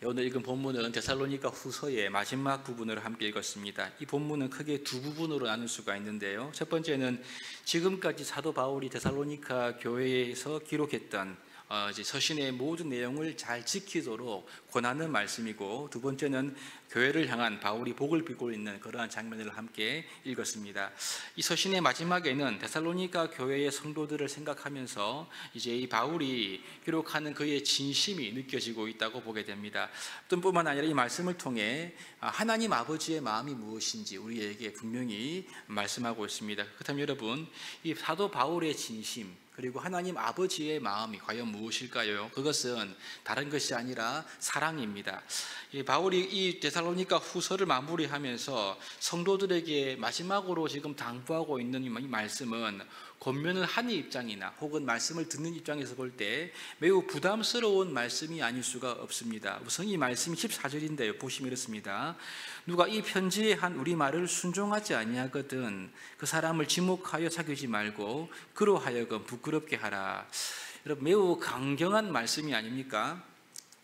오늘 읽은 본문은 데살로니가 후서의 마지막 부분을 함께 읽었습니다. 이 본문은 크게 두 부분으로 나눌 수가 있는데요. 첫 번째는 지금까지 사도 바울이 데살로니가 교회에서 기록했던 이제 서신의 모든 내용을 잘 지키도록 권하는 말씀이고, 두 번째는 교회를 향한 바울이 복을 빌고 있는 그러한 장면을 함께 읽었습니다. 이 서신의 마지막에는 데살로니가 교회의 성도들을 생각하면서 이제 이 바울이 기록하는 그의 진심이 느껴지고 있다고 보게 됩니다. 뿐만 아니라 이 말씀을 통해 하나님 아버지의 마음이 무엇인지 우리에게 분명히 말씀하고 있습니다. 그렇다면 여러분, 이 사도 바울의 진심 그리고 하나님 아버지의 마음이 과연 무엇일까요? 그것은 다른 것이 아니라 사랑입니다. 바울이 이 데살로니가 후서를 마무리하면서 성도들에게 마지막으로 지금 당부하고 있는 이 말씀은 권면을 하는 입장이나 혹은 말씀을 듣는 입장에서 볼 때 매우 부담스러운 말씀이 아닐 수가 없습니다. 우선 이 말씀이 14절인데요. 보시면 이렇습니다. 누가 이 편지에 한 우리 말을 순종하지 아니하거든 그 사람을 지목하여 사귀지 말고 그로 하여금 부끄럽게 하라. 여러분, 매우 강경한 말씀이 아닙니까?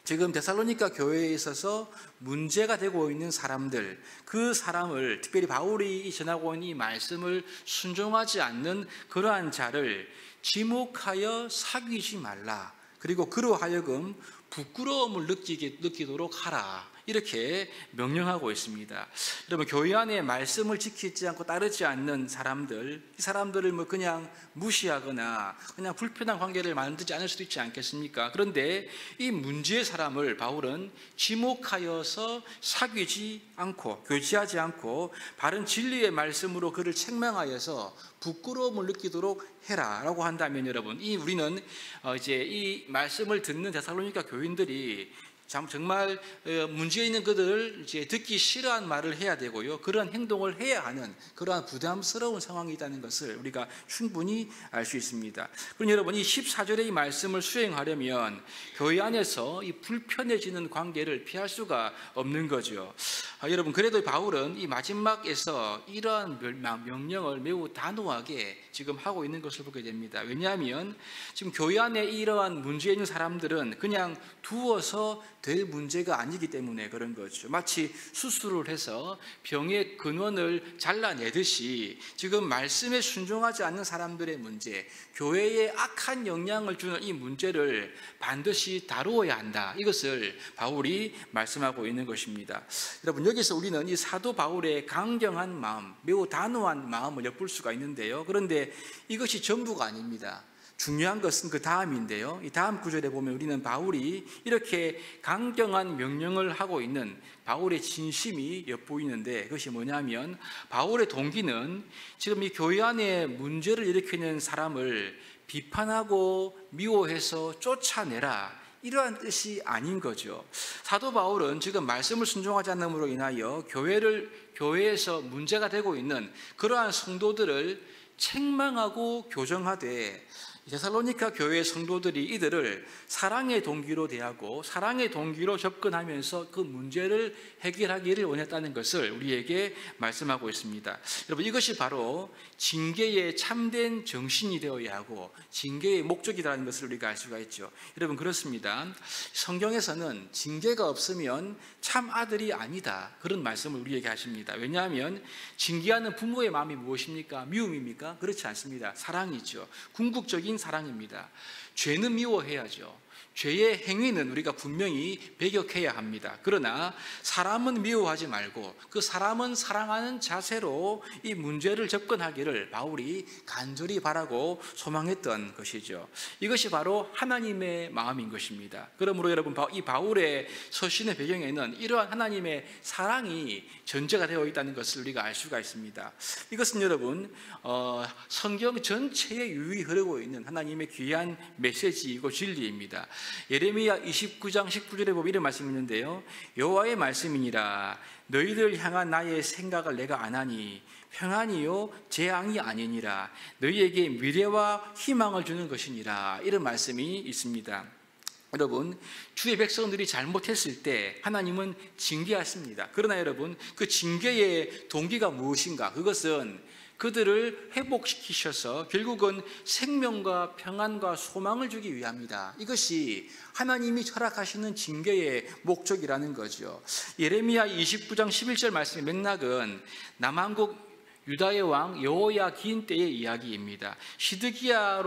지금 데살로니가 교회에 있어서 문제가 되고 있는 사람들, 그 사람을, 특별히 바울이 전하고 있는 이 말씀을 순종하지 않는 그러한 자를 지목하여 사귀지 말라. 그리고 그로 하여금 부끄러움을 느끼도록 하라. 이렇게 명령하고 있습니다. 여러분, 교회 안에 말씀을 지키지 않고 따르지 않는 사람들, 이 사람들을 그냥 무시하거나 그냥 불편한 관계를 만들지 않을 수도 있지 않겠습니까? 그런데 이 문제의 사람을 바울은 지목하여서 사귀지 않고 교제하지 않고 바른 진리의 말씀으로 그를 책망하여서 부끄러움을 느끼도록 해라라고 한다면, 여러분, 우리는 이제 이 말씀을 듣는 데살로니가 교인들이 정말 문제 있는 그들을 이제 듣기 싫어하는 말을 해야 되고요, 그런 행동을 해야 하는 그러한 부담스러운 상황이 있다는 것을 우리가 충분히 알 수 있습니다. 그럼 여러분, 이 14절의 이 말씀을 수행하려면 교회 안에서 이 불편해지는 관계를 피할 수가 없는 거죠. 여러분, 그래도 바울은 이 마지막에서 이러한 명령을 매우 단호하게 지금 하고 있는 것을 보게 됩니다. 왜냐하면 지금 교회 안에 이러한 문제 있는 사람들은 그냥 두어서 될 문제가 아니기 때문에 그런 거죠. 마치 수술을 해서 병의 근원을 잘라내듯이 지금 말씀에 순종하지 않는 사람들의 문제, 교회에 악한 영향을 주는 이 문제를 반드시 다루어야 한다. 이것을 바울이 말씀하고 있는 것입니다. 여러분, 여기서 우리는 이 사도 바울의 강경한 마음, 매우 단호한 마음을 엿볼 수가 있는데요. 그런데 이것이 전부가 아닙니다. 중요한 것은 그 다음인데요. 이 다음 구절에 보면 우리는 바울이 이렇게 강경한 명령을 하고 있는 바울의 진심이 엿보이는데, 그것이 뭐냐면 바울의 동기는 지금 이 교회 안에 문제를 일으키는 사람을 비판하고 미워해서 쫓아내라, 이러한 뜻이 아닌 거죠. 사도 바울은 지금 말씀을 순종하지 않음으로 인하여 교회에서 문제가 되고 있는 그러한 성도들을 책망하고 교정하되, 데살로니가 교회의 성도들이 이들을 사랑의 동기로 대하고 사랑의 동기로 접근하면서 그 문제를 해결하기를 원했다는 것을 우리에게 말씀하고 있습니다. 여러분, 이것이 바로 징계의 참된 정신이 되어야 하고 징계의 목적이라는 것을 우리가 알 수가 있죠. 여러분, 그렇습니다. 성경에서는 징계가 없으면 참 아들이 아니다, 그런 말씀을 우리에게 하십니다. 왜냐하면 징계하는 부모의 마음이 무엇입니까? 미움입니까? 그렇지 않습니다. 사랑이죠. 궁극적인 사랑입니다. 죄는 미워해야죠. 죄의 행위는 우리가 분명히 배격해야 합니다. 그러나 사람은 미워하지 말고 그 사람은 사랑하는 자세로 이 문제를 접근하기를 바울이 간절히 바라고 소망했던 것이죠. 이것이 바로 하나님의 마음인 것입니다. 그러므로 여러분, 이 바울의 서신의 배경에는 이러한 하나님의 사랑이 전제가 되어 있다는 것을 우리가 알 수가 있습니다. 이것은 여러분, 성경 전체에 유유히 흐르고 있는 하나님의 귀한 메시지이고 진리입니다. 예레미야 29장 19절에 보면 이런 말씀이 있는데요. 여호와의 말씀이니라. 너희를 향한 나의 생각을 내가 아나니 평안이요 재앙이 아니니라. 너희에게 미래와 희망을 주는 것이니라. 이런 말씀이 있습니다. 여러분, 주의 백성들이 잘못했을 때 하나님은 징계하십니다. 그러나 여러분, 그 징계의 동기가 무엇인가? 그것은 그들을 회복시키셔서 결국은 생명과 평안과 소망을 주기 위함이다. 이것이 하나님이 철학하시는 징계의 목적이라는 거죠. 예레미야 29장 11절 말씀의 맥락은 남한국 유다의 왕 여호야긴 때의 이야기입니다. 시드기야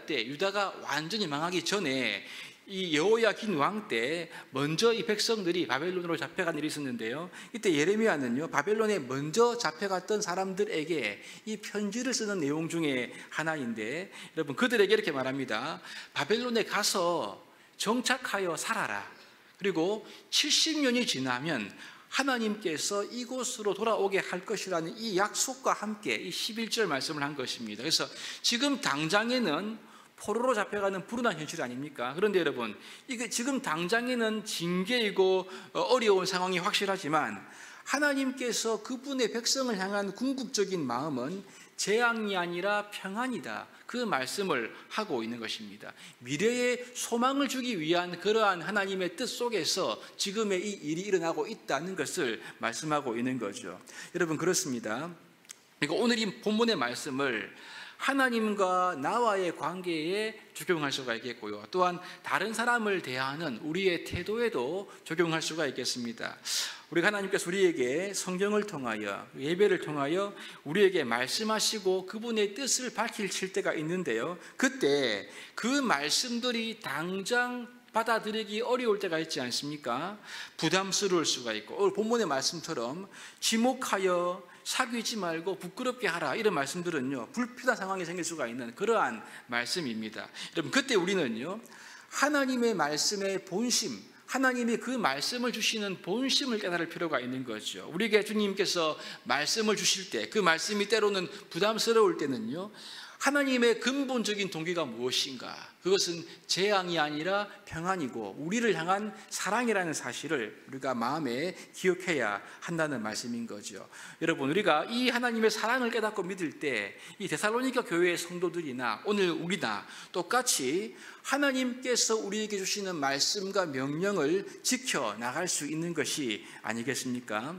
때 유다가 완전히 망하기 전에 이 여호야긴 왕 때 먼저 이 백성들이 바벨론으로 잡혀간 일이 있었는데요. 이때 예레미야는요, 바벨론에 먼저 잡혀갔던 사람들에게 이 편지를 쓰는 내용 중에 하나인데, 여러분 그들에게 이렇게 말합니다. 바벨론에 가서 정착하여 살아라. 그리고 70년이 지나면 하나님께서 이곳으로 돌아오게 할 것이라는 이 약속과 함께 이 11절 말씀을 한 것입니다. 그래서 지금 당장에는 포로로 잡혀가는 불운한 현실 아닙니까? 그런데 여러분, 이게 지금 당장에는 징계이고 어려운 상황이 확실하지만 하나님께서 그분의 백성을 향한 궁극적인 마음은 재앙이 아니라 평안이다. 그 말씀을 하고 있는 것입니다. 미래의 소망을 주기 위한 그러한 하나님의 뜻 속에서 지금의 이 일이 일어나고 있다는 것을 말씀하고 있는 거죠. 여러분 그렇습니다. 그러니까 오늘 이 본문의 말씀을 하나님과 나와의 관계에 적용할 수가 있겠고요. 또한 다른 사람을 대하는 우리의 태도에도 적용할 수가 있겠습니다. 우리 하나님께서 우리에게 성경을 통하여 예배를 통하여 우리에게 말씀하시고 그분의 뜻을 밝힐 때가 있는데요. 그때 그 말씀들이 당장 받아들이기 어려울 때가 있지 않습니까? 부담스러울 수가 있고 오늘 본문의 말씀처럼 지목하여 사귀지 말고 부끄럽게 하라 이런 말씀들은요 불편한 상황이 생길 수가 있는 그러한 말씀입니다. 여러분 그때 우리는요 하나님의 말씀의 본심, 하나님이 그 말씀을 주시는 본심을 깨달을 필요가 있는 거죠. 우리에게 주님께서 말씀을 주실 때 그 말씀이 때로는 부담스러울 때는요 하나님의 근본적인 동기가 무엇인가? 그것은 재앙이 아니라 평안이고 우리를 향한 사랑이라는 사실을 우리가 마음에 기억해야 한다는 말씀인 거죠. 여러분 우리가 이 하나님의 사랑을 깨닫고 믿을 때 이 데살로니가 교회의 성도들이나 오늘 우리나 똑같이 하나님께서 우리에게 주시는 말씀과 명령을 지켜나갈 수 있는 것이 아니겠습니까?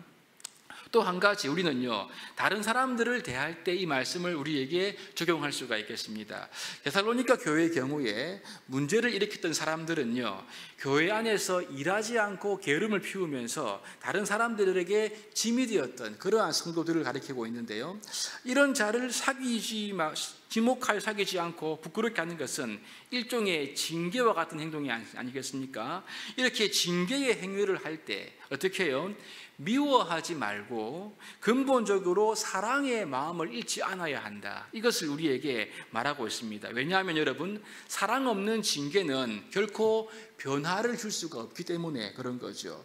또 한 가지 우리는요 다른 사람들을 대할 때 이 말씀을 우리에게 적용할 수가 있겠습니다. 데살로니가 교회의 경우에 문제를 일으켰던 사람들은요 교회 안에서 일하지 않고 게으름을 피우면서 다른 사람들에게 짐이 되었던 그러한 성도들을 가리키고 있는데요, 이런 자를 지목하여 사귀지 않고 부끄럽게 하는 것은 일종의 징계와 같은 행동이 아니겠습니까? 이렇게 징계의 행위를 할 때 어떻게 해요? 미워하지 말고 근본적으로 사랑의 마음을 잃지 않아야 한다. 이것을 우리에게 말하고 있습니다. 왜냐하면 여러분 사랑 없는 징계는 결코 변화를 줄 수가 없기 때문에 그런 거죠.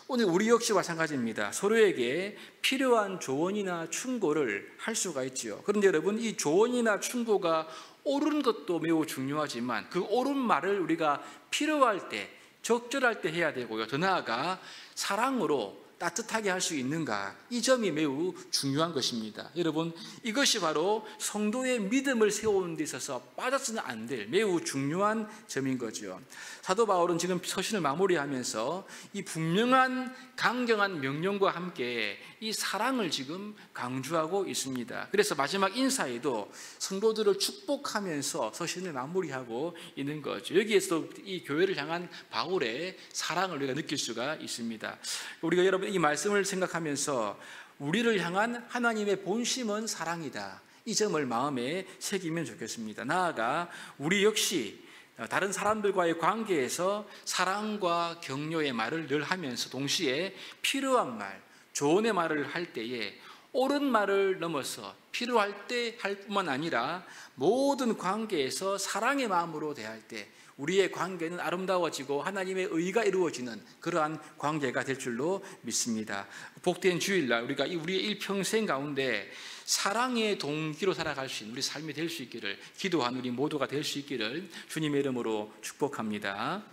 오늘 우리 역시 마찬가지입니다. 서로에게 필요한 조언이나 충고를 할 수가 있죠. 그런데 여러분 이 조언이나 충고가 옳은 것도 매우 중요하지만 그 옳은 말을 우리가 필요할 때 적절할 때 해야 되고요. 더 나아가 사랑으로 따뜻하게 할 수 있는가, 이 점이 매우 중요한 것입니다. 여러분 이것이 바로 성도의 믿음을 세우는 데 있어서 빠져서는 안 될 매우 중요한 점인 거죠. 사도 바울은 지금 서신을 마무리하면서 이 분명한 강경한 명령과 함께 이 사랑을 지금 강조하고 있습니다. 그래서 마지막 인사에도 성도들을 축복하면서 서신을 마무리하고 있는 거죠. 여기에서 이 교회를 향한 바울의 사랑을 우리가 느낄 수가 있습니다. 우리가 여러분 이 말씀을 생각하면서 우리를 향한 하나님의 본심은 사랑이다, 이 점을 마음에 새기면 좋겠습니다. 나아가 우리 역시 다른 사람들과의 관계에서 사랑과 격려의 말을 늘 하면서 동시에 필요한 말, 조언의 말을 할 때에 옳은 말을 넘어서 필요할 때 할 뿐만 아니라 모든 관계에서 사랑의 마음으로 대할 때 우리의 관계는 아름다워지고 하나님의 의가 이루어지는 그러한 관계가 될 줄로 믿습니다. 복된 주일날 우리가 우리의 일평생 가운데 사랑의 동기로 살아갈 수 있는 우리 삶이 될 수 있기를 기도한 우리 모두가 될 수 있기를 주님의 이름으로 축복합니다.